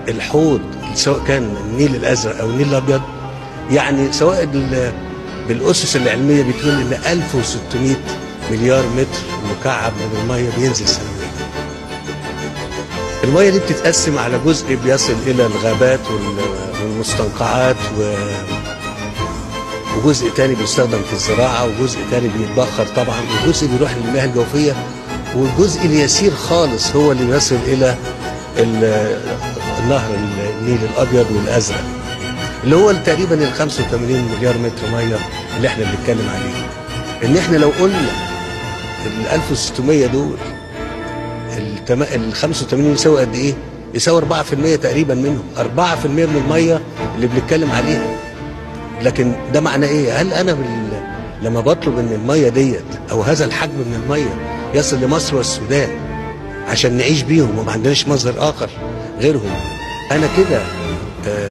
الحوض سواء كان النيل الازرق او النيل الابيض، يعني سواء بالاسس العلميه بتقول ان 1600 مليار متر مكعب من الميه بينزل سنويا. الميه دي بتتقسم على جزء بيصل الى الغابات والمستنقعات، وجزء تاني بيستخدم في الزراعه، وجزء تاني بيتبخر طبعا، وجزء بيروح للمياه الجوفيه، والجزء اليسير خالص هو اللي بيصل الى النهر النيل الابيض والازرق، اللي هو تقريبا ال 85 مليار متر ميه اللي احنا بنتكلم عليه. ان احنا لو قلنا ال 1600 دول ال 85 يساوي قد ايه؟ يساوي 4% تقريبا منهم، 4% من الميه اللي بنتكلم عليها. لكن ده معناه ايه؟ هل انا لما بطلب ان الميه ديت او هذا الحجم من الميه يصل لمصر والسودان عشان نعيش بيهم وما عندناش مصدر اخر غيرهم، انا كده